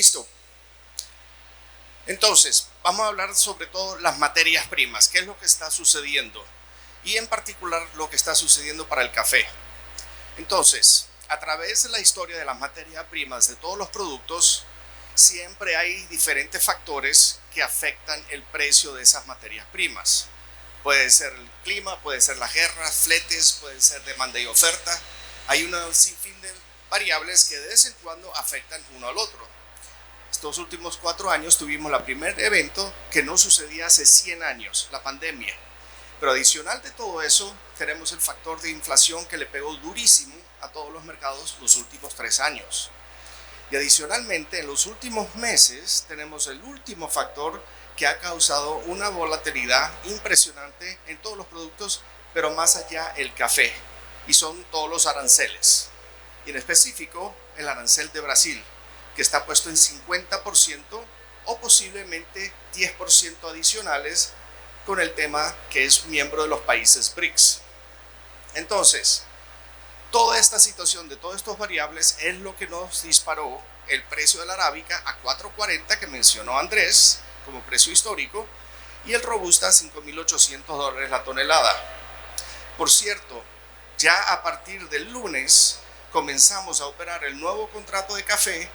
Listo. Entonces, vamos a hablar sobre todo las materias primas, qué es lo que está sucediendo y en particular lo que está sucediendo para el café. Entonces, a través de la historia de las materias primas de todos los productos, siempre hay diferentes factores que afectan el precio de esas materias primas. Puede ser el clima, puede ser las guerras, fletes, puede ser demanda y oferta. Hay un sinfín de variables que de vez en cuando afectan uno al otro. Estos últimos 4 años tuvimos el primer evento que no sucedía hace 100 años, la pandemia. Pero adicional de todo eso, tenemos el factor de inflación que le pegó durísimo a todos los mercados los últimos 3 años. Y adicionalmente, en los últimos meses, tenemos el último factor que ha causado una volatilidad impresionante en todos los productos, pero más allá el café, y son todos los aranceles. Y en específico, el arancel de Brasil, que está puesto en 50% o posiblemente 10% adicionales con el tema que es miembro de los países BRICS. Entonces, toda esta situación de todas estas variables es lo que nos disparó el precio de la arábica a 4.40 que mencionó Andrés como precio histórico y el robusta a $5.800 la tonelada. Por cierto, ya a partir del lunes comenzamos a operar el nuevo contrato de café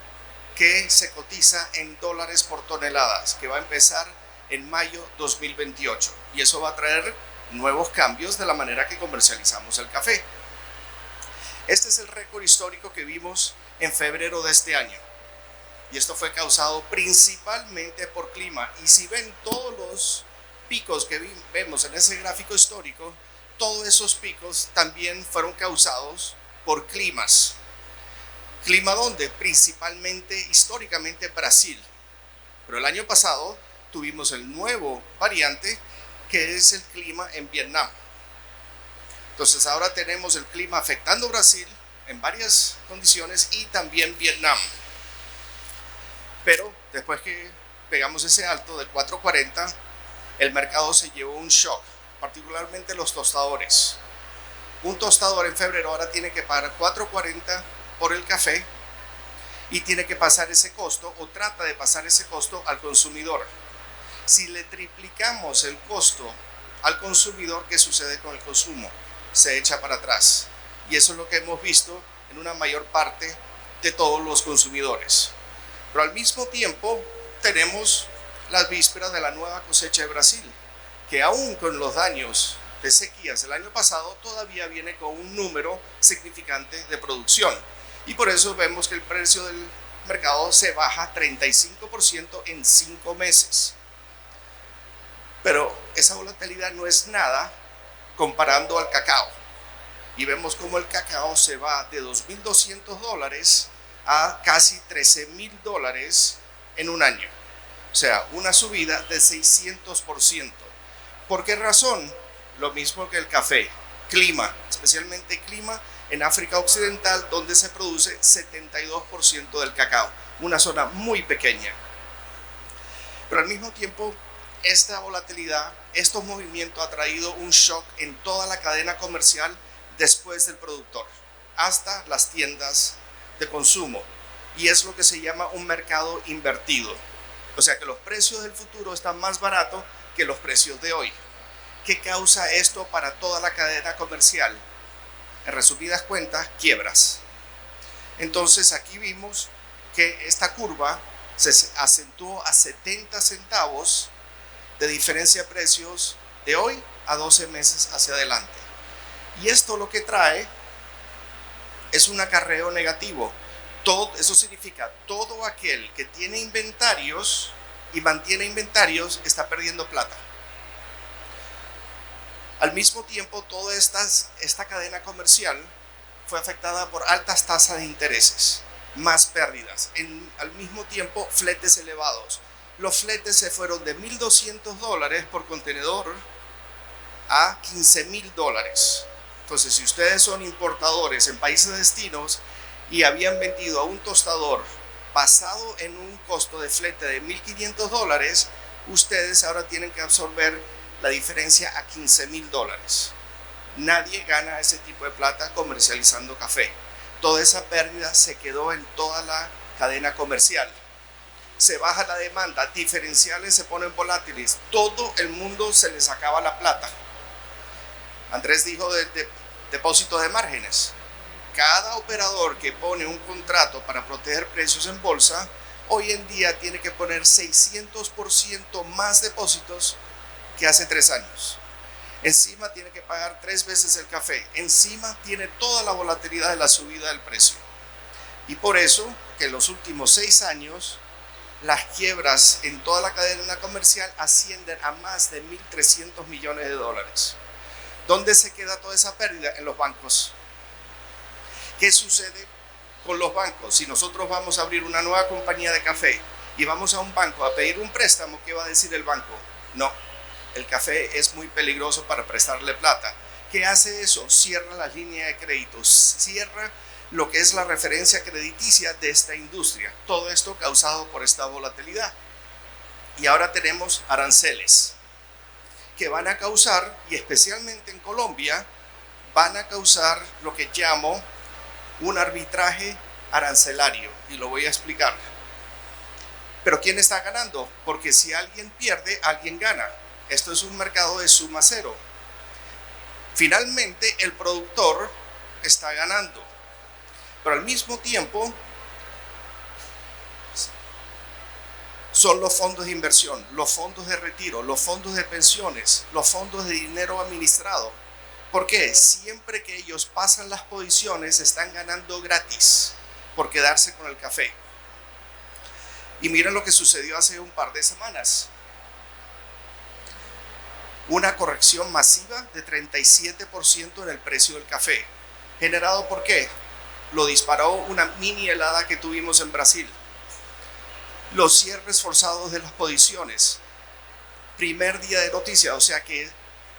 que se cotiza en dólares por toneladas, que va a empezar en mayo 2028 y eso va a traer nuevos cambios de la manera que comercializamos el café. Este es el récord histórico que vimos en febrero de este año y esto fue causado principalmente por clima. Y si ven todos los picos que vemos en ese gráfico histórico, todos esos picos también fueron causados por climas. ¿Clima dónde? Principalmente, históricamente, Brasil. Pero el año pasado tuvimos el nuevo variante que es el clima en Vietnam. Entonces ahora tenemos el clima afectando Brasil en varias condiciones y también Vietnam. Pero después que pegamos ese alto de 4.40, el mercado se llevó un shock, particularmente los tostadores. Un tostador en febrero ahora tiene que pagar 4.40 por el café y tiene que pasar ese costo o trata de pasar ese costo al consumidor. Si le triplicamos el costo al consumidor, ¿qué sucede con el consumo? Se echa para atrás y eso es lo que hemos visto en una mayor parte de todos los consumidores. Pero al mismo tiempo tenemos las vísperas de la nueva cosecha de Brasil, que aún con los daños de sequías el año pasado todavía viene con un número significante de producción. Y por eso vemos que el precio del mercado se baja 35% en 5 meses. Pero esa volatilidad no es nada comparando al cacao. Y vemos cómo el cacao se va de $2.200 a casi $13.000 en un año. O sea, una subida de 600%. ¿Por qué razón? Lo mismo que el café. Clima, especialmente clima en África Occidental, donde se produce 72% del cacao, una zona muy pequeña. Pero al mismo tiempo, esta volatilidad, estos movimientos ha traído un shock en toda la cadena comercial después del productor, hasta las tiendas de consumo. Y es lo que se llama un mercado invertido. O sea que los precios del futuro están más baratos que los precios de hoy. ¿Qué causa esto para toda la cadena comercial? En resumidas cuentas, quiebras. Entonces aquí vimos que esta curva se acentuó a 70 centavos de diferencia de precios de hoy a 12 meses hacia adelante. Y esto lo que trae es un acarreo negativo. Eso significa todo aquel que tiene inventarios y mantiene inventarios está perdiendo plata. Al mismo tiempo, toda esta cadena comercial fue afectada por altas tasas de intereses, más pérdidas. Al mismo tiempo, fletes elevados. Los fletes se fueron de $1.200 por contenedor a $15.000. Entonces, si ustedes son importadores en países destinos y habían vendido a un tostador basado en un costo de flete de $1.500, ustedes ahora tienen que absorber la diferencia a $15.000. Nadie gana ese tipo de plata comercializando café. Toda esa pérdida se quedó en toda la cadena comercial. se baja la demanda, diferenciales se ponen volátiles, todo el mundo se les acaba la plata. Andrés dijo de depósito de márgenes. Cada operador que pone un contrato para proteger precios en bolsa, hoy en día tiene que poner 600% más depósitos que hace 3 años. Encima tiene que pagar 3 veces el café. Encima tiene toda la volatilidad de la subida del precio. Y por eso que en los últimos 6 años, las quiebras en toda la cadena comercial ascienden a más de 1.300 millones de dólares. ¿Dónde se queda toda esa pérdida? En los bancos. ¿Qué sucede con los bancos? Si nosotros vamos a abrir una nueva compañía de café y vamos a un banco a pedir un préstamo, ¿qué va a decir el banco? No, el café es muy peligroso para prestarle plata. ¿Qué hace eso? Cierra las líneas de crédito, cierra lo que es la referencia crediticia de esta industria. Todo esto causado por esta volatilidad. Y ahora tenemos aranceles que van a causar, y especialmente en Colombia, van a causar lo que llamo un arbitraje arancelario, y lo voy a explicar. Pero ¿quién está ganando? Porque si alguien pierde, alguien gana. Esto es un mercado de suma cero. Finalmente, el productor está ganando, pero al mismo tiempo son los fondos de inversión, los fondos de retiro, los fondos de pensiones, los fondos de dinero administrado. ¿Por qué? Siempre que ellos pasan las posiciones están ganando gratis por quedarse con el café. Y miren lo que sucedió hace un par de semanas. Una corrección masiva de 37% en el precio del café. ¿Generado por qué? Lo disparó una mini helada que tuvimos en Brasil. Los cierres forzados de las posiciones. Primer día de noticia, o sea que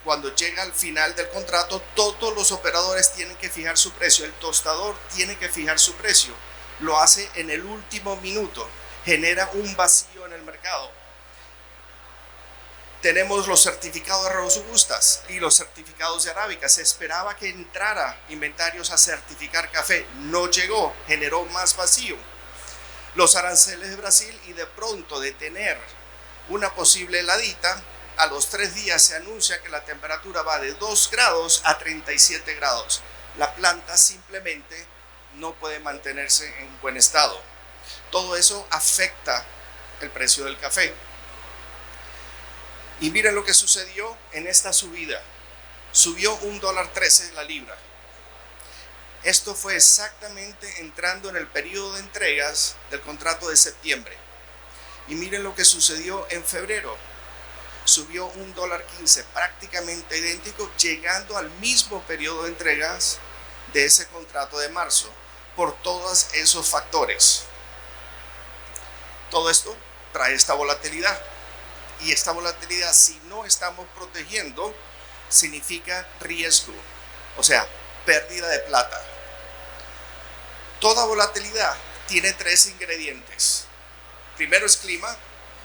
cuando llega al final del contrato, todos los operadores tienen que fijar su precio. El tostador tiene que fijar su precio. Lo hace en el último minuto. Genera un vacío en el mercado. Tenemos los certificados de robustas y los certificados de arábica. Se esperaba que entrara inventarios a certificar café. No llegó. Generó más vacío. Los aranceles de Brasil, y de pronto de tener una posible heladita, a los 3 días se anuncia que la temperatura va de 2 grados a 37 grados. La planta simplemente no puede mantenerse en buen estado. Todo eso afecta el precio del café. Y miren lo que sucedió en esta subida. Subió $1.13 la libra. Esto fue exactamente entrando en el periodo de entregas del contrato de septiembre. Y miren lo que sucedió en febrero. Subió $1.15, prácticamente idéntico, llegando al mismo periodo de entregas de ese contrato de marzo, por todos esos factores. Todo esto trae esta volatilidad. Y esta volatilidad, si no estamos protegiendo, significa riesgo, o sea, pérdida de plata. Toda volatilidad tiene 3 ingredientes. Primero es clima,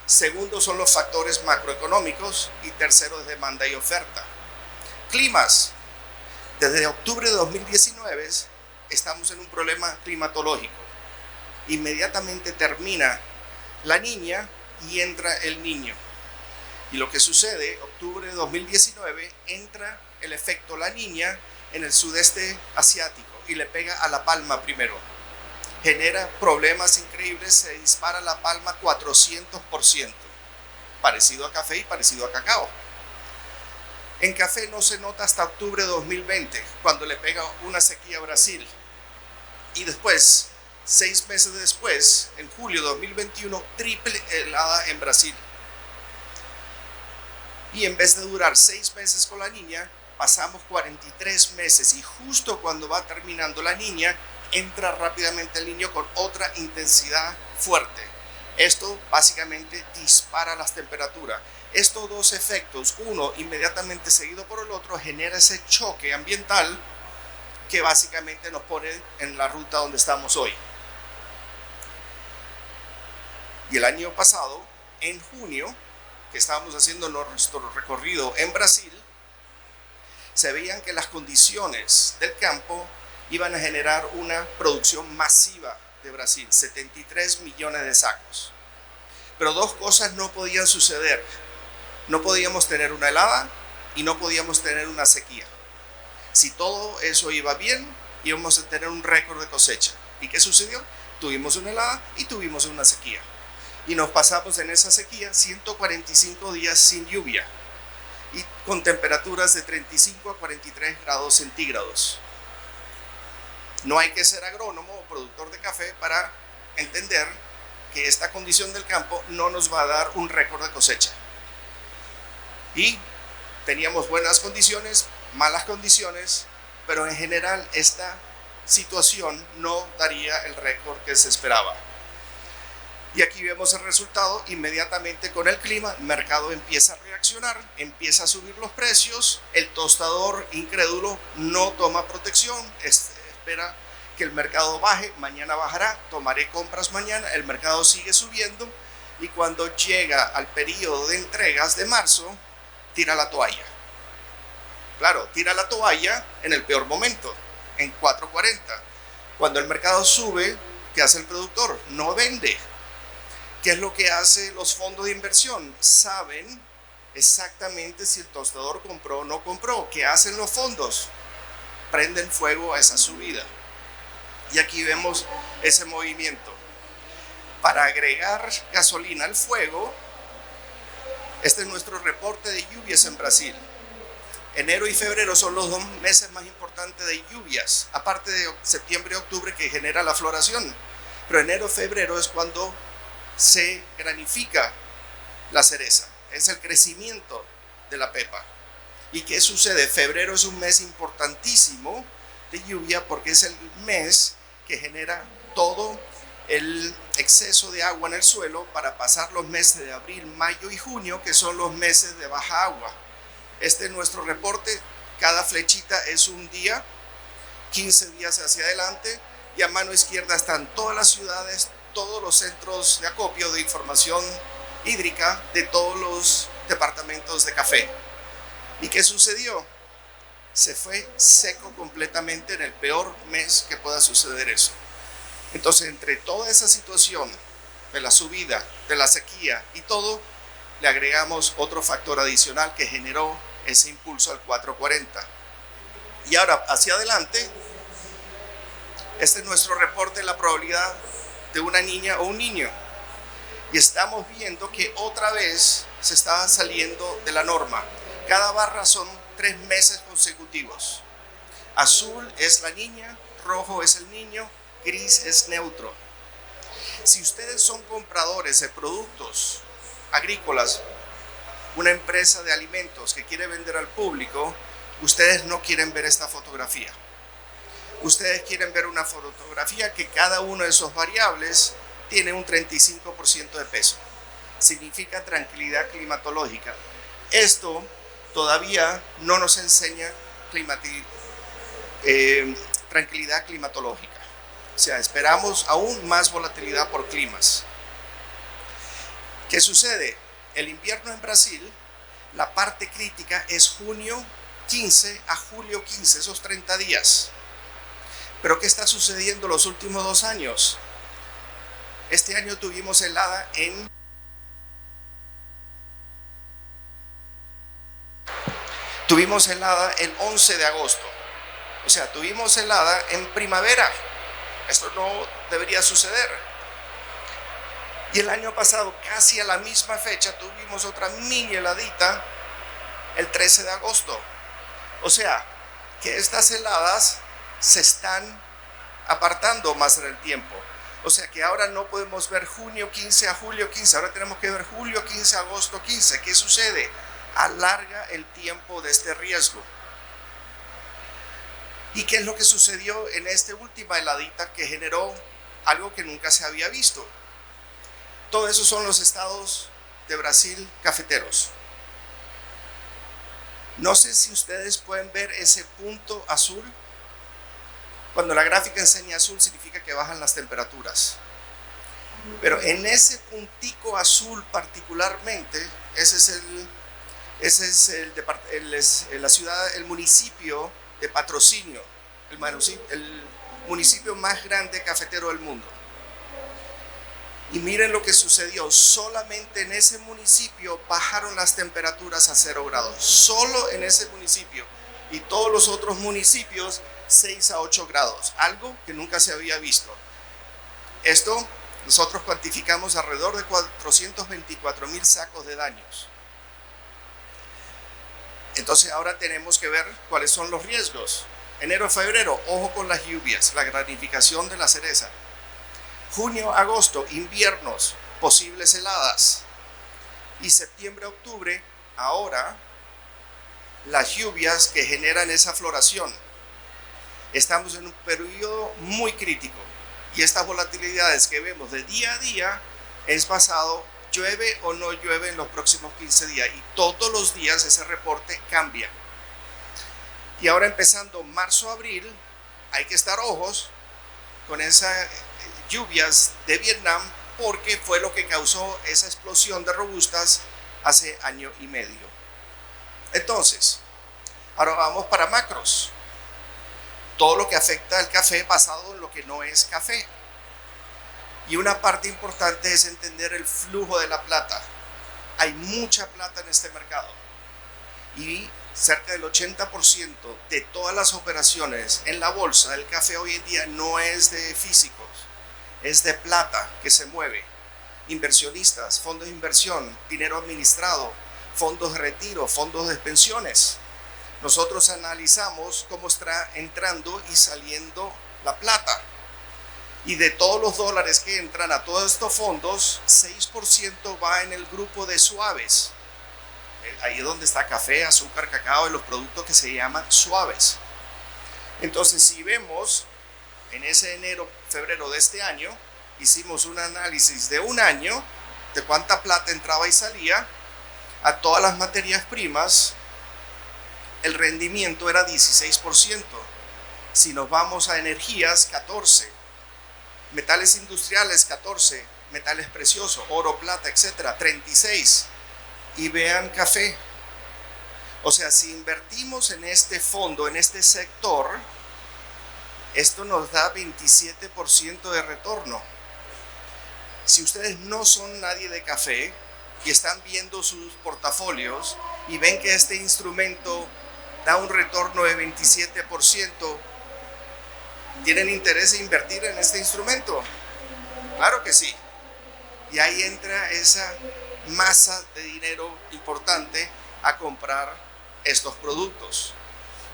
segundo son los factores macroeconómicos y tercero es demanda y oferta. Climas. Desde octubre de 2019 estamos en un problema climatológico. Inmediatamente termina la niña y entra el niño. Y lo que sucede, octubre de 2019, entra el efecto la niña en el sudeste asiático y le pega a la palma primero. Genera problemas increíbles, se dispara la palma 400%, parecido a café y parecido a cacao. En café no se nota hasta octubre de 2020, cuando le pega una sequía a Brasil. Y después, 6 meses después, en julio de 2021, triple helada en Brasil. Y en vez de durar 6 meses con la niña, pasamos 43 meses. Y justo cuando va terminando la niña, entra rápidamente el niño con otra intensidad fuerte. Esto básicamente dispara las temperaturas. Estos dos efectos, uno inmediatamente seguido por el otro, genera ese choque ambiental que básicamente nos pone en la ruta donde estamos hoy. Y el año pasado, en junio, que estábamos haciendo nuestro recorrido en Brasil, se veían que las condiciones del campo iban a generar una producción masiva de Brasil, 73 millones de sacos. Pero dos cosas no podían suceder. No podíamos tener una helada y no podíamos tener una sequía. Si todo eso iba bien, íbamos a tener un récord de cosecha. ¿Y qué sucedió? Tuvimos una helada y tuvimos una sequía. Y nos pasamos en esa sequía 145 días sin lluvia y con temperaturas de 35 a 43 grados centígrados. No hay que ser agrónomo o productor de café para entender que esta condición del campo no nos va a dar un récord de cosecha. Y teníamos buenas condiciones, malas condiciones, pero en general esta situación no daría el récord que se esperaba. Y aquí vemos el resultado. Inmediatamente con el clima, el mercado empieza a reaccionar, empieza a subir los precios, el tostador incrédulo no toma protección, espera que el mercado baje, mañana bajará, tomaré compras mañana, el mercado sigue subiendo y cuando llega al periodo de entregas de marzo, tira la toalla. Claro, tira la toalla en el peor momento, en 4.40. Cuando el mercado sube, ¿qué hace el productor? No vende. ¿Qué es lo que hacen los fondos de inversión? Saben exactamente si el tostador compró o no compró. ¿Qué hacen los fondos? Prenden fuego a esa subida. Y aquí vemos ese movimiento. Para agregar gasolina al fuego, este es nuestro reporte de lluvias en Brasil. Enero y febrero son los 2 meses más importantes de lluvias, aparte de septiembre y octubre que genera la floración. Pero enero y febrero es cuando se granifica la cereza, es el crecimiento de la pepa. ¿Y qué sucede? Febrero es un mes importantísimo de lluvia porque es el mes que genera todo el exceso de agua en el suelo para pasar los meses de abril, mayo y junio, que son los meses de baja agua. Este es nuestro reporte. Cada flechita es un día, 15 días hacia adelante, y a mano izquierda están todas las ciudades, todos los centros de acopio de información hídrica de todos los departamentos de café. ¿Y qué sucedió? Se fue seco completamente en el peor mes que pueda suceder eso. Entonces, entre toda esa situación de la subida, de la sequía y todo, le agregamos otro factor adicional que generó ese impulso al 4.40. Y ahora, hacia adelante, este es nuestro reporte de la probabilidad de una niña o un niño. Y estamos viendo que otra vez se está saliendo de la norma. Cada barra son 3 meses consecutivos. Azul es la niña, rojo es el niño, gris es neutro. Si ustedes son compradores de productos agrícolas, una empresa de alimentos que quiere vender al público, ustedes no quieren ver esta fotografía. Ustedes quieren ver una fotografía que cada una de esos variables tiene un 35% de peso. Significa tranquilidad climatológica. Esto todavía no nos enseña tranquilidad climatológica. O sea, esperamos aún más volatilidad por climas. ¿Qué sucede? El invierno en Brasil, la parte crítica es junio 15 a julio 15, esos 30 días. Pero ¿qué está sucediendo los últimos 2 años? Este año tuvimos helada el 11 de agosto. O sea, tuvimos helada en primavera. Esto no debería suceder. Y el año pasado, casi a la misma fecha, tuvimos otra mini heladita el 13 de agosto. O sea, que estas heladas se están apartando más en el tiempo. O sea que ahora no podemos ver junio 15 a julio 15, ahora tenemos que ver julio 15 a agosto 15. ¿Qué sucede? Alarga el tiempo de este riesgo. ¿Y qué es lo que sucedió en esta última heladita que generó algo que nunca se había visto? Todo eso son los estados de Brasil cafeteros. No sé si ustedes pueden ver ese punto azul. Cuando la gráfica enseña azul significa que bajan las temperaturas. Pero en ese puntico azul particularmente, ese es la ciudad, el municipio de Patrocinio, el municipio más grande cafetero del mundo. Y miren lo que sucedió, solamente en ese municipio bajaron las temperaturas a 0 grados, solo en ese municipio, y todos los otros municipios 6 a 8 grados, algo que nunca se había visto. Esto nosotros cuantificamos alrededor de 424,000 sacos de daños. Entonces ahora tenemos que ver cuáles son los riesgos. Enero, febrero, ojo con las lluvias, la granificación de la cereza. Junio, agosto, inviernos, posibles heladas. Y septiembre, octubre, ahora las lluvias que generan esa floración. Estamos en un periodo muy crítico y estas volatilidades que vemos de día a día es basado, llueve o no llueve en los próximos 15 días, y todos los días ese reporte cambia. Y ahora empezando marzo, abril, hay que estar ojos con esas lluvias de Vietnam, porque fue lo que causó esa explosión de robustas hace año y medio. Entonces, ahora vamos para macros. Todo lo que afecta al café basado en lo que no es café. Y una parte importante es entender el flujo de la plata. Hay mucha plata en este mercado. Y cerca del 80% de todas las operaciones en la bolsa del café hoy en día no es de físicos, es de plata que se mueve. Inversionistas, fondos de inversión, dinero administrado, fondos de retiro, fondos de pensiones. Nosotros analizamos cómo está entrando y saliendo la plata. Y de todos los dólares que entran a todos estos fondos, 6% va en el grupo de suaves. Ahí es donde está café, azúcar, cacao y los productos que se llaman suaves. Entonces, si vemos en ese enero, febrero de este año, hicimos un análisis de un año de cuánta plata entraba y salía a todas las materias primas. El rendimiento era 16%. Si nos vamos a energías, 14%. Metales industriales, 14%. Metales preciosos, oro, plata, etcétera, 36%. Y vean café. O sea, si invertimos en este fondo, en este sector, esto nos da 27% de retorno. Si ustedes no son nadie de café y están viendo sus portafolios y ven que este instrumento da un retorno de 27%, ¿tienen interés en invertir en este instrumento? Claro que sí. Y ahí entra esa masa de dinero importante a comprar estos productos.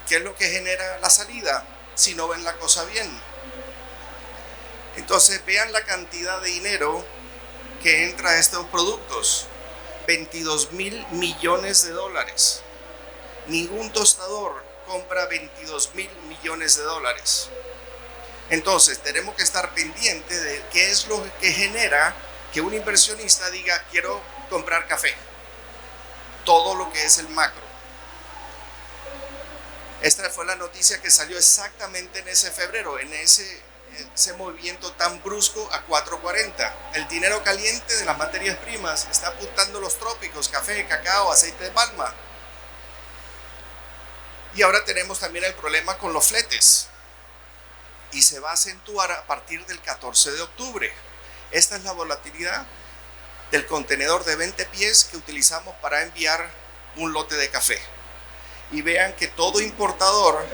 ¿Qué es lo que genera la salida si no ven la cosa bien? Entonces vean la cantidad de dinero que entra a estos productos. 22,000 millones de dólares. Ningún tostador compra 22,000 millones de dólares. Entonces tenemos que estar pendientes de qué es lo que genera que un inversionista diga quiero comprar café. Todo lo que es el macro. Esta fue la noticia que salió exactamente en ese febrero, en ese movimiento tan brusco a 4.40. El dinero caliente de las materias primas está apuntando a los trópicos, café, cacao, aceite de palma. Y ahora tenemos también el problema con los fletes. Y se va a acentuar a partir del 14 de octubre. Esta es la volatilidad del contenedor de 20 pies que utilizamos para enviar un lote de café. Y vean que todo importador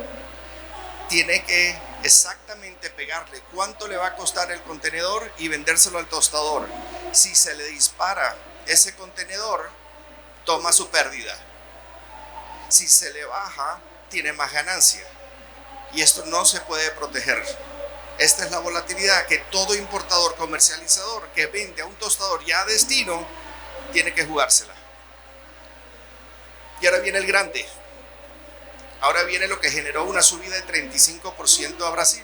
tiene que exactamente pegarle cuánto le va a costar el contenedor y vendérselo al tostador. Si se le dispara ese contenedor, toma su pérdida. Si se le baja, tiene más ganancia. Y esto no se puede proteger. Esta es la volatilidad que todo importador comercializador que vende a un tostador ya a destino tiene que jugársela. Y ahora viene el grande. Ahora viene lo que generó una subida de 35% a Brasil.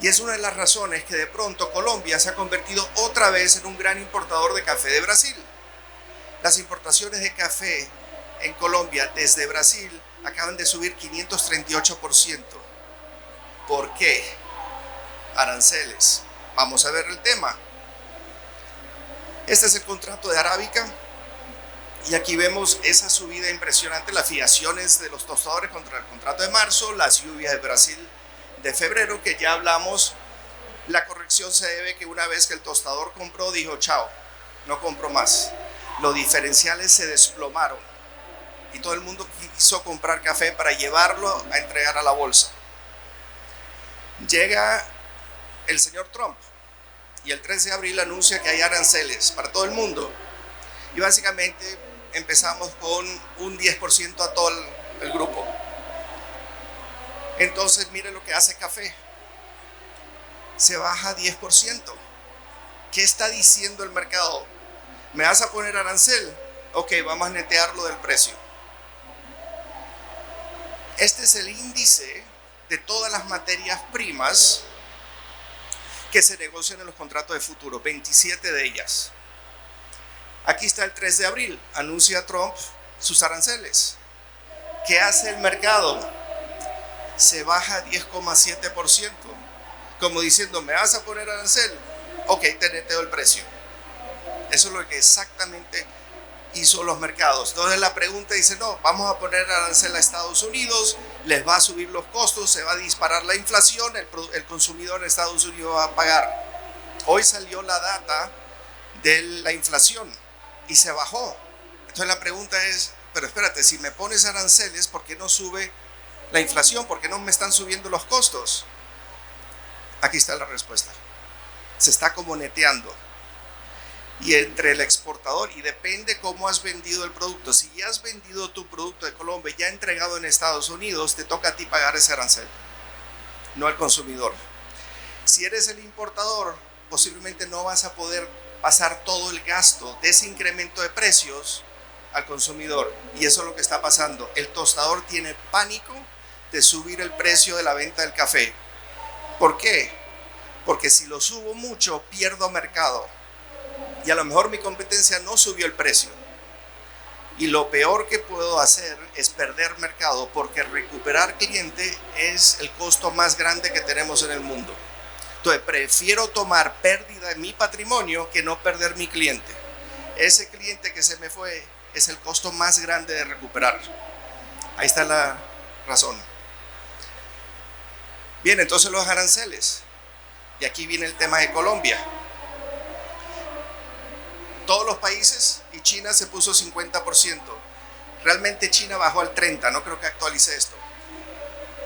Y es una de las razones que de pronto Colombia se ha convertido otra vez en un gran importador de café de Brasil. Las importaciones de café en Colombia desde Brasil acaban de subir 538%. ¿Por qué? Aranceles. Vamos a ver el tema. Este es el contrato de Arábica. Y aquí vemos esa subida impresionante, las fiaciones de los tostadores contra el contrato de marzo, las lluvias de Brasil de febrero, que ya hablamos, la corrección corrección se debe que una vez que el tostador compró, dijo, chao, no compro más. Los diferenciales se desplomaron y todo el mundo quiso comprar café para llevarlo a entregar a la bolsa. Llega el señor Trump y el 3 de abril anuncia que hay aranceles para todo el mundo. Y básicamente empezamos con un 10% a todo el grupo. Entonces mire lo que hace café. Se baja 10%. ¿Qué está diciendo el mercado? ¿Me vas a poner arancel? Ok, vamos a netearlo del precio. Este es el índice de todas las materias primas que se negocian en los contratos de futuro, 27 de ellas. Aquí está el 3 de abril, anuncia Trump sus aranceles. ¿Qué hace el mercado? Se baja 10,7%, como diciendo, ¿me vas a poner arancel? Ok, te neteo el precio. Eso es lo que exactamente hizo los mercados. Entonces la pregunta dice, no, vamos a poner arancel a Estados Unidos, les va a subir los costos, se va a disparar la inflación, el consumidor en Estados Unidos va a pagar. Hoy salió la data de la inflación y se bajó. Entonces la pregunta es, pero espérate, si me pones aranceles, ¿por qué no sube la inflación? ¿Por qué no me están subiendo los costos? Aquí está la respuesta. Se está como neteando. Y entre el exportador, y depende cómo has vendido el producto. Si ya has vendido tu producto de Colombia, ya entregado en Estados Unidos, te toca a ti pagar ese arancel, no al consumidor. Si eres el importador, posiblemente no vas a poder pasar todo el gasto de ese incremento de precios al consumidor. Y eso es lo que está pasando. El tostador tiene pánico de subir el precio de la venta del café. ¿Por qué? Porque si lo subo mucho, pierdo mercado. Y a lo mejor mi competencia no subió el precio. Y lo peor que puedo hacer es perder mercado, porque recuperar cliente es el costo más grande que tenemos en el mundo. Entonces prefiero tomar pérdida de mi patrimonio que no perder mi cliente. Ese cliente que se me fue es el costo más grande de recuperar. Ahí está la razón. Bien, entonces los aranceles. Y aquí viene el tema de Colombia. Todos los países y China se puso 50%. Realmente China bajó al 30%, no creo que actualice esto.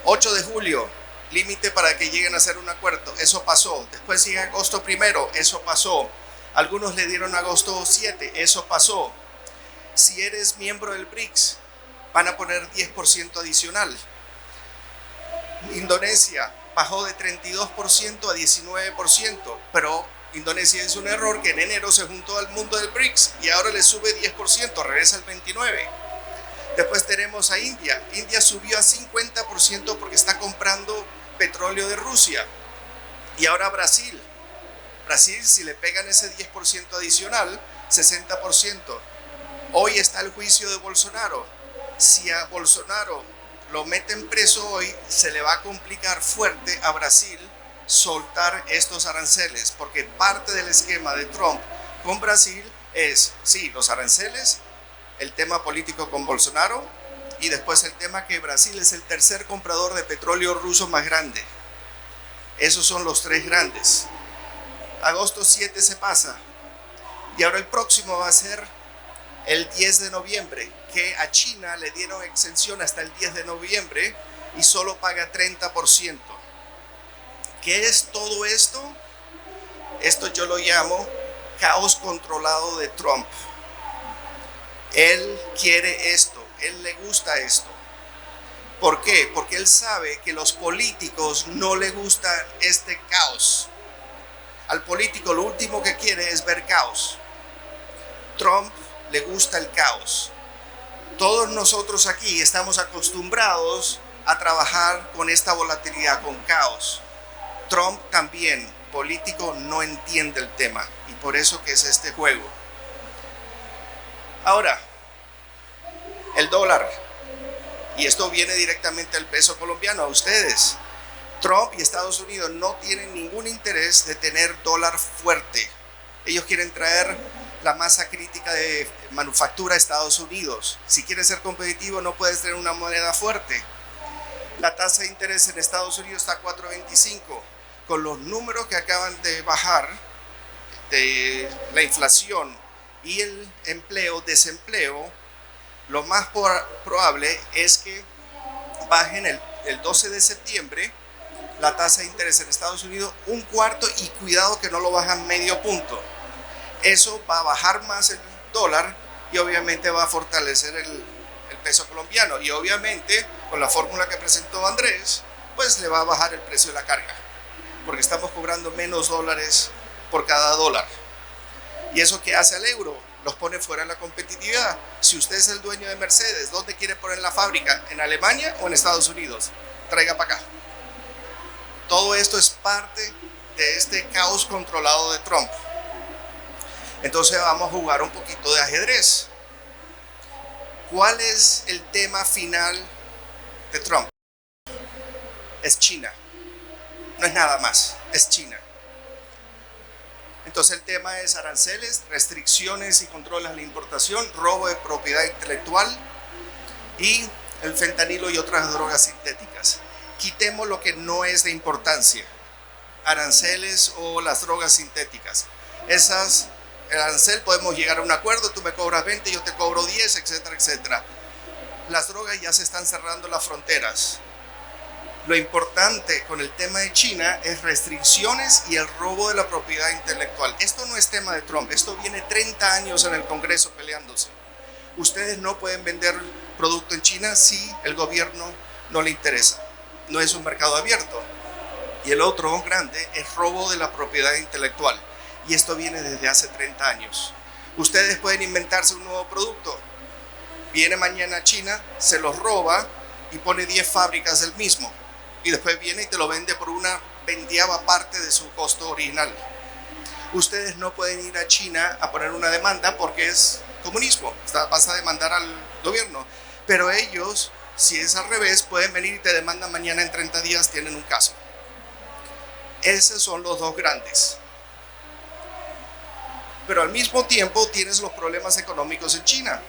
8 de julio, límite para que lleguen a hacer un acuerdo, eso pasó. Después sigue agosto 1, eso pasó. Algunos le dieron agosto 7, eso pasó. Si eres miembro del BRICS, van a poner 10% adicional. Indonesia bajó de 32% a 19%, pero Indonesia es un error que en enero se juntó al mundo del BRICS y ahora le sube 10%, regresa al 29%. Después tenemos a India. India subió a 50% porque está comprando petróleo de Rusia. Y ahora Brasil. Brasil, si le pegan ese 10% adicional, 60%. Hoy está el juicio de Bolsonaro. Si a Bolsonaro lo meten preso hoy, se le va a complicar fuerte a Brasil soltar estos aranceles, porque parte del esquema de Trump con Brasil es, sí, los aranceles, el tema político con Bolsonaro y después el tema que Brasil es el tercer comprador de petróleo ruso más grande. Esos son los tres grandes. Agosto 7 se pasa y ahora el próximo va a ser el 10 de noviembre, que a China le dieron exención hasta el 10 de noviembre y solo paga 30%. ¿Qué es todo esto? Esto yo lo llamo caos controlado de Trump. Él quiere esto, él le gusta esto. ¿Por qué? Porque él sabe que los políticos no le gusta este caos. Al político lo último que quiere es ver caos. Trump le gusta el caos. Todos nosotros aquí estamos acostumbrados a trabajar con esta volatilidad, con caos. Trump también, político, no entiende el tema y por eso que es este juego. Ahora, el dólar, y esto viene directamente al peso colombiano, a ustedes. Trump y Estados Unidos no tienen ningún interés de tener dólar fuerte. Ellos quieren traer la masa crítica de manufactura a Estados Unidos. Si quieres ser competitivo no puedes tener una moneda fuerte. La tasa de interés en Estados Unidos está a 4.25. con los números que acaban de bajar de la inflación y el desempleo, lo más probable es que bajen el 12 de septiembre la tasa de interés en Estados Unidos un cuarto, y cuidado que no lo bajan medio punto. Eso va a bajar más el dólar y obviamente va a fortalecer el peso colombiano, y obviamente con la fórmula que presentó Andrés, pues le va a bajar el precio de la carga, porque estamos cobrando menos dólares por cada dólar. ¿Y eso qué hace al euro? Los pone fuera de la competitividad. Si usted es el dueño de Mercedes, ¿dónde quiere poner la fábrica? ¿En Alemania o en Estados Unidos? Traiga para acá. Todo esto es parte de este caos controlado de Trump. Entonces vamos a jugar un poquito de ajedrez. ¿Cuál es el tema final de Trump? Es China. No es nada más, es China. Entonces el tema es aranceles, restricciones y controles a la importación, robo de propiedad intelectual y el fentanilo y otras drogas sintéticas. Quitemos lo que no es de importancia, aranceles o las drogas sintéticas. El arancel podemos llegar a un acuerdo, tú me cobras 20, yo te cobro 10, etcétera, etcétera. Las drogas ya se están cerrando las fronteras. Lo importante con el tema de China es restricciones y el robo de la propiedad intelectual. Esto no es tema de Trump, esto viene 30 años en el Congreso peleándose. Ustedes no pueden vender producto en China si el gobierno no le interesa. No es un mercado abierto. Y el otro grande es robo de la propiedad intelectual. Y esto viene desde hace 30 años. Ustedes pueden inventarse un nuevo producto. Viene mañana a China, se los roba y pone 10 fábricas del mismo. Y después viene y te lo vende por una veinteava parte de su costo original. Ustedes no pueden ir a China a poner una demanda porque es comunismo. Vas a demandar al gobierno. Pero ellos, si es al revés, pueden venir y te demandan mañana, en 30 días tienen un caso. Esos son los dos grandes. Pero al mismo tiempo tienes los problemas económicos en China.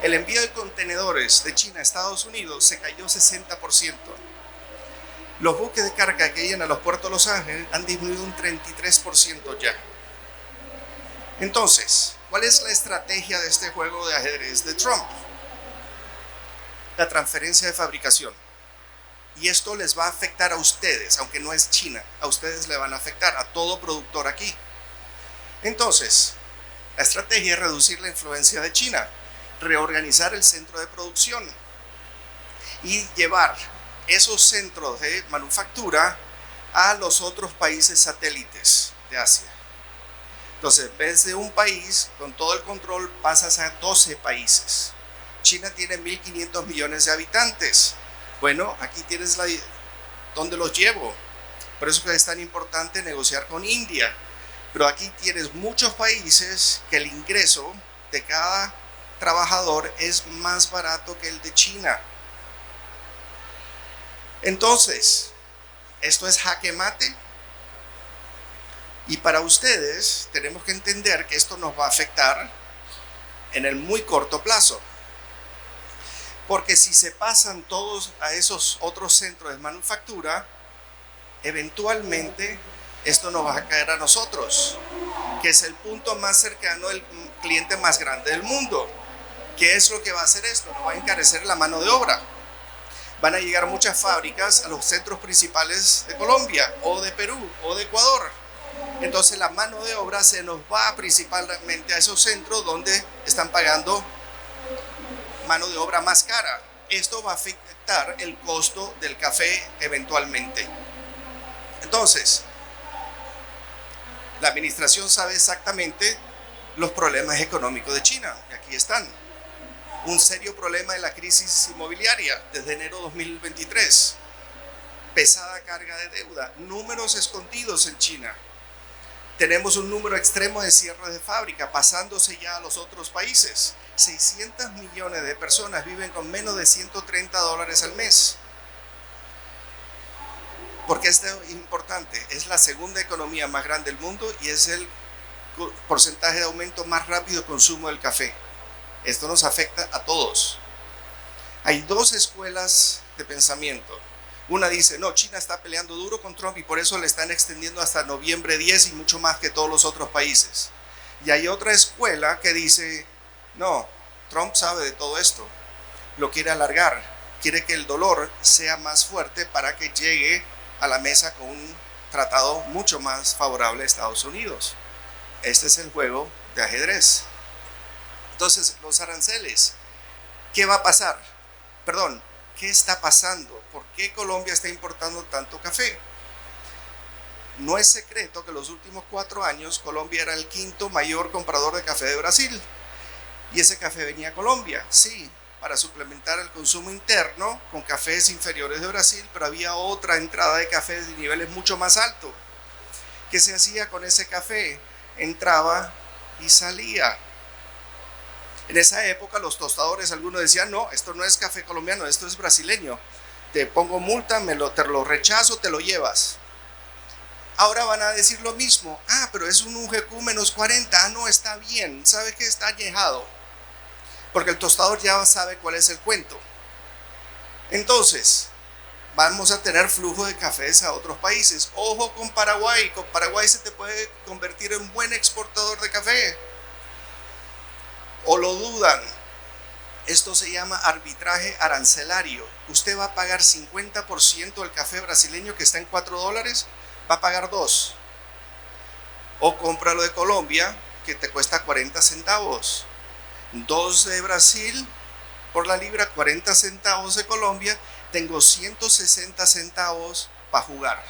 El envío de contenedores de China a Estados Unidos se cayó 60%. Los buques de carga que llegan a los puertos de Los Ángeles han disminuido un 33% ya. Entonces, ¿cuál es la estrategia de este juego de ajedrez de Trump? La transferencia de fabricación. Y esto les va a afectar a ustedes, aunque no es China. A ustedes le van a afectar, a todo productor aquí. Entonces, la estrategia es reducir la influencia de China, reorganizar el centro de producción y llevar esos centros de manufactura a los otros países satélites de Asia. Entonces, en vez de un país con todo el control, pasas a 12 países. China tiene 1.500 millones de habitantes. Bueno, aquí tienes dónde los llevo. Por eso es tan importante negociar con India. Pero aquí tienes muchos países que el ingreso de cada trabajador es más barato que el de China. Entonces, esto es jaque mate. Y para ustedes tenemos que entender que esto nos va a afectar en el muy corto plazo. Porque si se pasan todos a esos otros centros de manufactura, eventualmente esto nos va a caer a nosotros, que es el punto más cercano del cliente más grande del mundo. ¿Qué es lo que va a hacer esto? Nos va a encarecer la mano de obra. Van a llegar muchas fábricas a los centros principales de Colombia, o de Perú, o de Ecuador. Entonces la mano de obra se nos va principalmente a esos centros donde están pagando mano de obra más cara. Esto va a afectar el costo del café eventualmente. Entonces, la administración sabe exactamente los problemas económicos de China. Y aquí están. Un serio problema de la crisis inmobiliaria desde enero de 2023. Pesada carga de deuda. Números escondidos en China. Tenemos un número extremo de cierres de fábrica, pasándose ya a los otros países. 600 millones de personas viven con menos de $130 al mes. ¿Por qué esto es importante? Es la segunda economía más grande del mundo y es el porcentaje de aumento más rápido de consumo del café. Esto nos afecta a todos. Hay dos escuelas de pensamiento. Una dice, no, China está peleando duro con Trump y por eso le están extendiendo hasta noviembre 10 y mucho más que todos los otros países. Y hay otra escuela que dice, no, Trump sabe de todo esto, lo quiere alargar, quiere que el dolor sea más fuerte para que llegue a la mesa con un tratado mucho más favorable a Estados Unidos. Este es el juego de ajedrez. Entonces, los aranceles, ¿qué va a pasar? Perdón, ¿qué está pasando? ¿Por qué Colombia está importando tanto café? No es secreto que los últimos 4 años Colombia era el quinto mayor comprador de café de Brasil. Y ese café venía a Colombia, sí, para suplementar el consumo interno con cafés inferiores de Brasil, pero había otra entrada de café de niveles mucho más altos. ¿Qué se hacía con ese café? Entraba y salía. En esa época los tostadores, algunos decían, no, esto no es café colombiano, esto es brasileño. Te pongo multa, te lo rechazo, te lo llevas. Ahora van a decir lo mismo, pero es un UGQ menos 40, no, está bien, sabe que está añejado. Porque el tostador ya sabe cuál es el cuento. Entonces, vamos a tener flujo de cafés a otros países. Ojo con Paraguay se te puede convertir en buen exportador de café. O lo dudan. Esto se llama arbitraje arancelario. Usted va a pagar 50% del café brasileño que está en $4, va a pagar 2. O cómpralo de Colombia, que te cuesta 40 centavos. 2 de Brasil por la libra, 40 centavos de Colombia, tengo 160 centavos para jugar.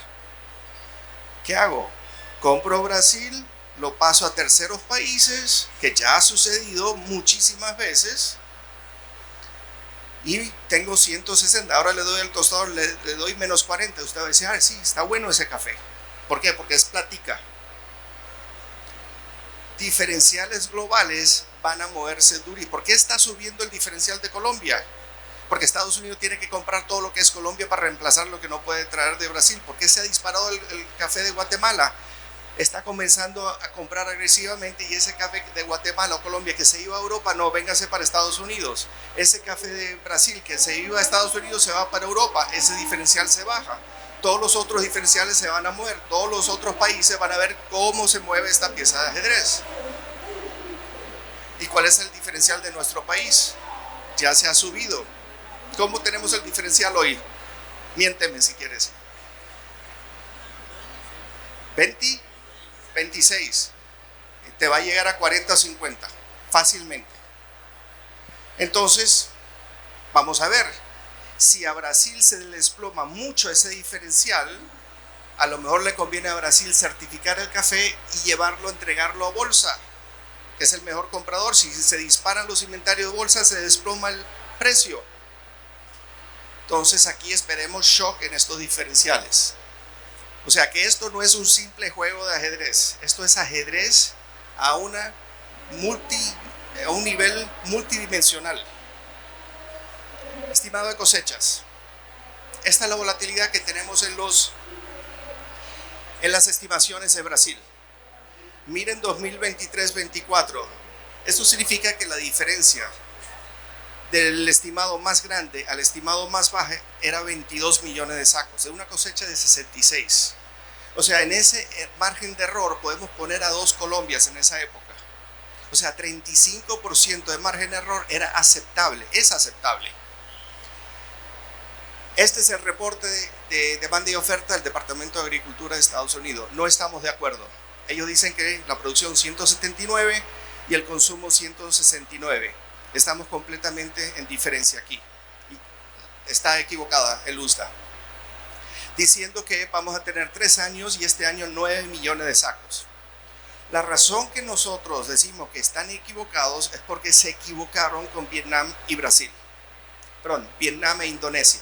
¿Qué hago? Compro Brasil, lo paso a terceros países, que ya ha sucedido muchísimas veces, y tengo 160. Ahora le doy al tostador, le doy menos 40. Usted va a decir, sí, está bueno ese café. ¿Por qué? Porque es platica. Diferenciales globales van a moverse duro. ¿Y por qué está subiendo el diferencial de Colombia? Porque Estados Unidos tiene que comprar todo lo que es Colombia para reemplazar lo que no puede traer de Brasil. ¿Por qué se ha disparado el café de Guatemala? Está comenzando a comprar agresivamente, y ese café de Guatemala o Colombia que se iba a Europa, no, véngase para Estados Unidos. Ese café de Brasil que se iba a Estados Unidos se va para Europa, ese diferencial se baja. Todos los otros diferenciales se van a mover, todos los otros países van a ver cómo se mueve esta pieza de ajedrez. ¿Y cuál es el diferencial de nuestro país? Ya se ha subido. ¿Cómo tenemos el diferencial hoy? Miénteme si quieres. 20, 26. Te va a llegar a 40 o 50 fácilmente. Entonces, vamos a ver. Si a Brasil se le desploma mucho ese diferencial, a lo mejor le conviene a Brasil certificar el café y llevarlo, entregarlo a bolsa, que es el mejor comprador. Si se disparan los inventarios de bolsa, se desploma el precio. Entonces aquí esperemos shock en estos diferenciales. O sea que esto no es un simple juego de ajedrez, esto es ajedrez a un nivel multidimensional. Estimado de cosechas, esta es la volatilidad que tenemos en las estimaciones de Brasil. Miren 2023-24, esto significa que la diferencia del estimado más grande al estimado más bajo era 22 millones de sacos, de una cosecha de 66. O sea, en ese margen de error podemos poner a 2 Colombias en esa época. O sea, 35% de margen de error era aceptable, es aceptable. Este es el reporte de demanda y oferta del Departamento de Agricultura de Estados Unidos. No estamos de acuerdo. Ellos dicen que la producción 179 y el consumo 169. Estamos completamente en diferencia aquí. Está equivocada el USDA, diciendo que vamos a tener 3 años y este año 9 millones de sacos. La razón que nosotros decimos que están equivocados es porque se equivocaron con Vietnam y Brasil. Perdón, Vietnam e Indonesia.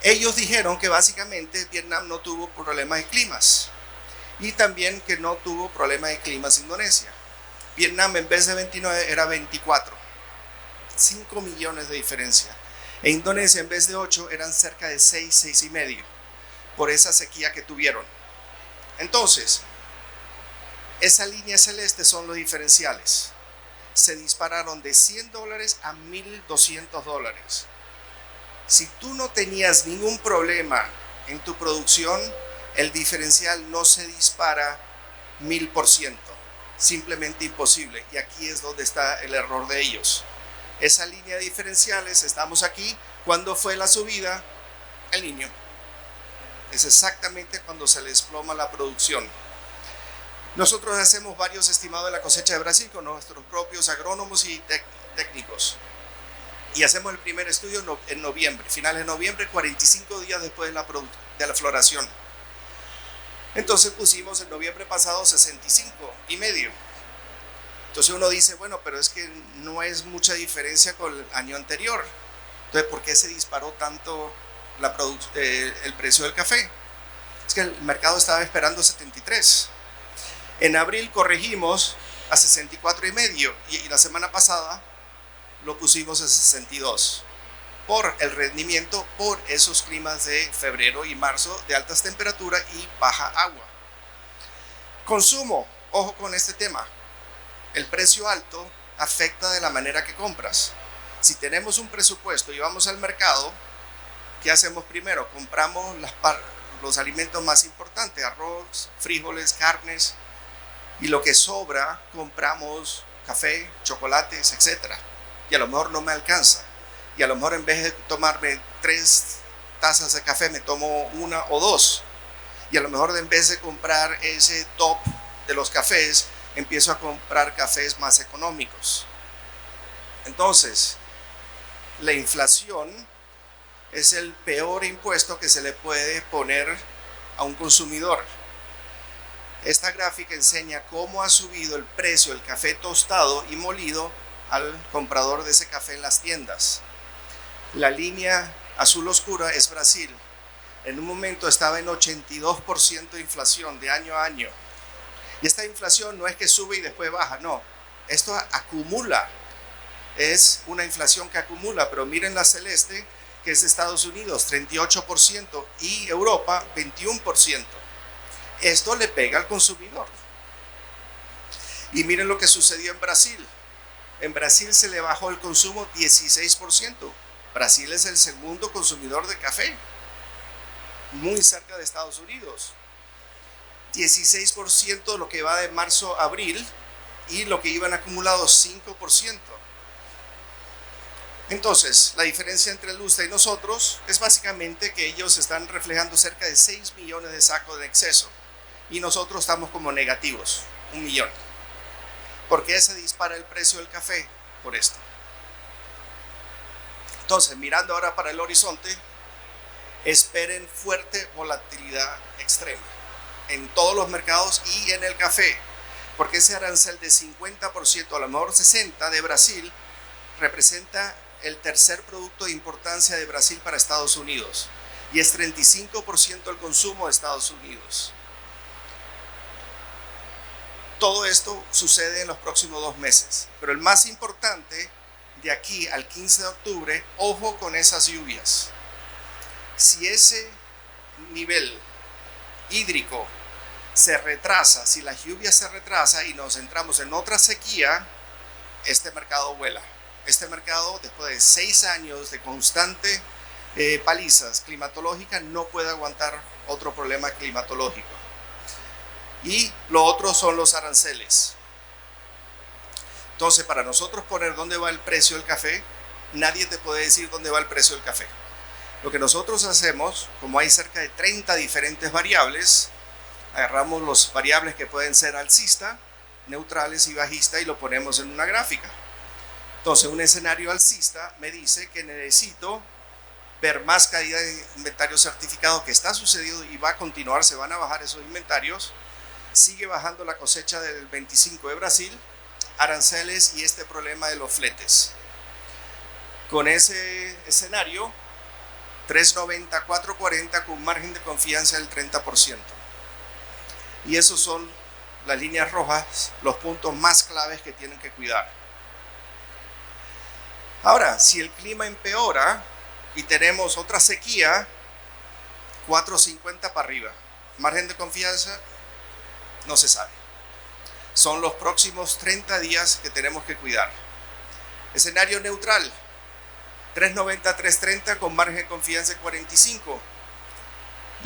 Ellos dijeron que básicamente Vietnam no tuvo problemas de climas y también que no tuvo problemas de climas Indonesia. Vietnam en vez de 29 era 24, 5 millones de diferencia. E Indonesia en vez de 8 eran cerca de 6, 6 y medio, por esa sequía que tuvieron. Entonces, esa línea celeste son los diferenciales. Se dispararon de $100 a $1,200. Si tú no tenías ningún problema en tu producción, el diferencial no se dispara 1000%. Simplemente imposible. Y aquí es donde está el error de ellos. Esa línea de diferenciales, estamos aquí. ¿Cuándo fue la subida? El niño. Es exactamente cuando se le desploma la producción. Nosotros hacemos varios estimados de la cosecha de Brasil con nuestros propios agrónomos y técnicos. Y hacemos el primer estudio en noviembre, finales de noviembre, 45 días después de la floración. Entonces pusimos en noviembre pasado 65,5. Entonces uno dice, bueno, pero es que no es mucha diferencia con el año anterior. Entonces, ¿por qué se disparó tanto el precio del café? Es que el mercado estaba esperando 73. En abril corregimos a 64,5 y la semana pasada lo pusimos a 62 por el rendimiento, por esos climas de febrero y marzo de altas temperaturas y baja agua. Consumo, ojo con este tema. El precio alto afecta de la manera que compras. Si tenemos un presupuesto y vamos al mercado, ¿qué hacemos primero? Compramos los alimentos más importantes, arroz, frijoles, carnes, y lo que sobra compramos café, chocolates, etc. Y a lo mejor no me alcanza. Y a lo mejor en vez de tomarme 3 tazas de café me tomo 1 o 2. Y a lo mejor en vez de comprar ese top de los cafés, empiezo a comprar cafés más económicos. Entonces, la inflación es el peor impuesto que se le puede poner a un consumidor. Esta gráfica enseña cómo ha subido el precio del café tostado y molido al comprador de ese café en las tiendas. La línea azul oscura es Brasil. En un momento estaba en 82% de inflación de año a año. Y esta inflación no es que sube y después baja, no. Esto acumula. Es una inflación que acumula, pero miren la celeste, que es Estados Unidos, 38%, y Europa, 21%. Esto le pega al consumidor. Y miren lo que sucedió en Brasil. En Brasil se le bajó el consumo 16%. Brasil es el segundo consumidor de café, muy cerca de Estados Unidos. 16% de lo que va de marzo a abril, y lo que iban acumulados 5%. Entonces, la diferencia entre Lustra y nosotros es básicamente que ellos están reflejando cerca de 6 millones de sacos de exceso y nosotros estamos como negativos, 1 millón. ¿Por qué se dispara el precio del café? Por esto. Entonces, mirando ahora para el horizonte, esperen fuerte volatilidad extrema en todos los mercados y en el café, porque ese arancel de 50%, a lo mejor 60% de Brasil, representa el tercer producto de importancia de Brasil para Estados Unidos y es 35% del consumo de Estados Unidos. Todo esto sucede en los próximos 2 meses, pero el más importante, de aquí al 15 de octubre, ojo con esas lluvias. Si ese nivel hídrico se retrasa, si las lluvias se retrasan y nos entramos en otra sequía, este mercado vuela. Este mercado, después de 6 años de constante palizas climatológicas, no puede aguantar otro problema climatológico. Y lo otro son los aranceles. Entonces, para nosotros poner dónde va el precio del café, nadie te puede decir dónde va el precio del café. Lo que nosotros hacemos, como hay cerca de 30 diferentes variables, agarramos los variables que pueden ser alcista, neutrales y bajista y lo ponemos en una gráfica. Entonces, un escenario alcista me dice que necesito ver más caída de inventario certificado, que está sucediendo y va a continuar, se van a bajar esos inventarios. Sigue bajando la cosecha del 25 de Brasil, aranceles y este problema de los fletes. Con ese escenario, 3.90, 4.40 con un margen de confianza del 30%. Y esos son las líneas rojas, los puntos más claves que tienen que cuidar. Ahora, si el clima empeora y tenemos otra sequía, 4.50 para arriba. Margen de confianza, no se sabe. Son los próximos 30 días que tenemos que cuidar. Escenario neutral. 3.90, 3.30 con margen de confianza de 45.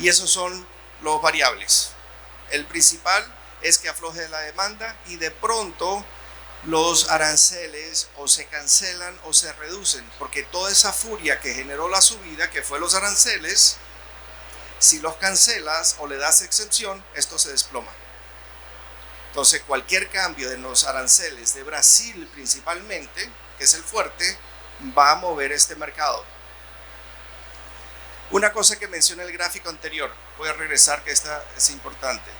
Y esos son los variables. El principal es que afloje la demanda y de pronto los aranceles o se cancelan o se reducen, porque toda esa furia que generó la subida, que fue los aranceles, si los cancelas o le das excepción, esto se desploma. Entonces cualquier cambio de los aranceles de Brasil principalmente, que es el fuerte, va a mover este mercado. Una cosa que mencioné en el gráfico anterior, voy a regresar que esta es importante.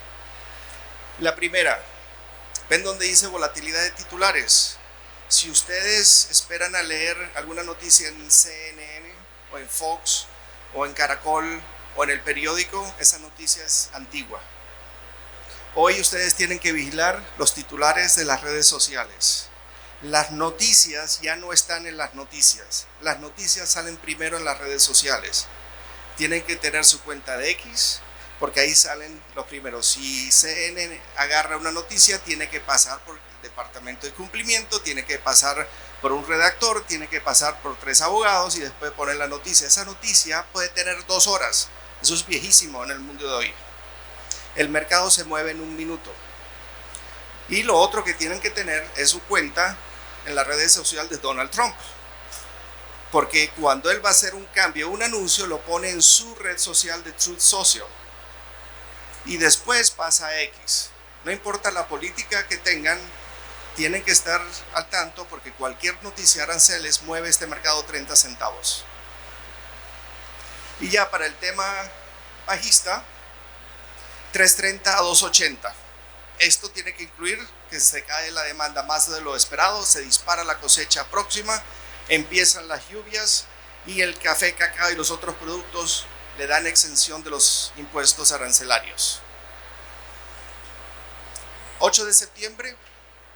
La primera, ven donde dice volatilidad de titulares. Si ustedes esperan a leer alguna noticia en CNN o en Fox o en Caracol o en el periódico, esa noticia es antigua. Hoy ustedes tienen que vigilar los titulares de las redes sociales. Las noticias ya no están en las noticias. Las noticias salen primero en las redes sociales. Tienen que tener su cuenta de X, porque ahí salen los primeros. Si CNN agarra una noticia, tiene que pasar por el departamento de cumplimiento, tiene que pasar por un redactor, tiene que pasar por 3 abogados y después poner la noticia. Esa noticia puede tener 2 horas. Eso es viejísimo en el mundo de hoy. El mercado se mueve en 1 minuto. Y lo otro que tienen que tener es su cuenta en las redes sociales de Donald Trump. Porque cuando él va a hacer un cambio, un anuncio, lo pone en su red social de Truth Social. Y después pasa a X. No importa la política que tengan, tienen que estar al tanto porque cualquier noticia de aranceles mueve este mercado 30 centavos. Y ya para el tema bajista, 3.30 a 2.80. Esto tiene que incluir que se cae la demanda más de lo esperado, se dispara la cosecha próxima, empiezan las lluvias y el café, cacao y los otros productos le dan exención de los impuestos arancelarios. 8 de septiembre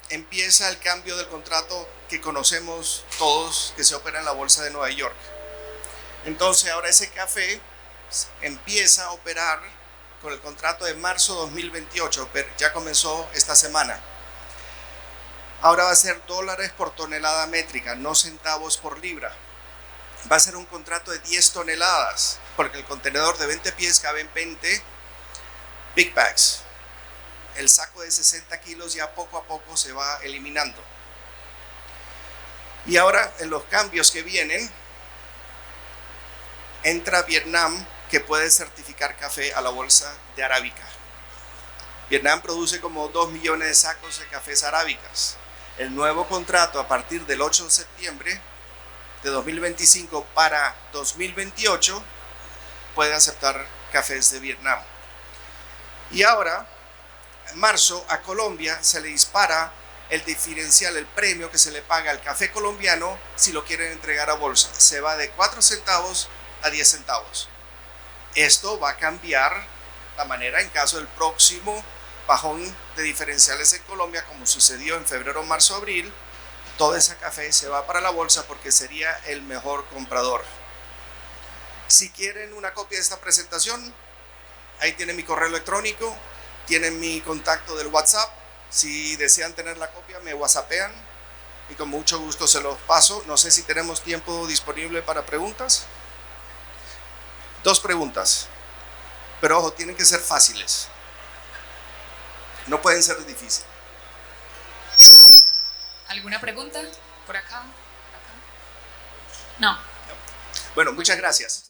empieza el cambio del contrato que conocemos todos que se opera en la bolsa de Nueva York. Entonces ahora ese café empieza a operar con el contrato de marzo 2028, pero ya comenzó esta semana. Ahora va a ser dólares por tonelada métrica, no centavos por libra. Va a ser un contrato de 10 toneladas, porque el contenedor de 20 pies cabe en 20 big bags. El saco de 60 kilos ya poco a poco se va eliminando. Y ahora en los cambios que vienen, entra Vietnam, que puede certificar café a la bolsa de arábica. Vietnam produce como 2 millones de sacos de cafés arábicas. El nuevo contrato a partir del 8 de septiembre de 2025 para 2028 puede aceptar cafés de Vietnam. Y ahora, en marzo, a Colombia se le dispara el diferencial, el premio que se le paga al café colombiano si lo quieren entregar a bolsa. Se va de 4 centavos a 10 centavos. Esto va a cambiar la manera en caso del próximo bajón de diferenciales en Colombia, como sucedió en febrero, marzo, abril. Todo ese café se va para la bolsa porque sería el mejor comprador. Si quieren una copia de esta presentación, ahí tienen mi correo electrónico, tienen mi contacto del WhatsApp. Si desean tener la copia, me whatsappean y con mucho gusto se los paso. No sé si tenemos tiempo disponible para preguntas. 2 preguntas, pero ojo, tienen que ser fáciles. No pueden ser difíciles. ¿Alguna pregunta? ¿Por acá? ¿Por acá? No. Bueno, muchas gracias.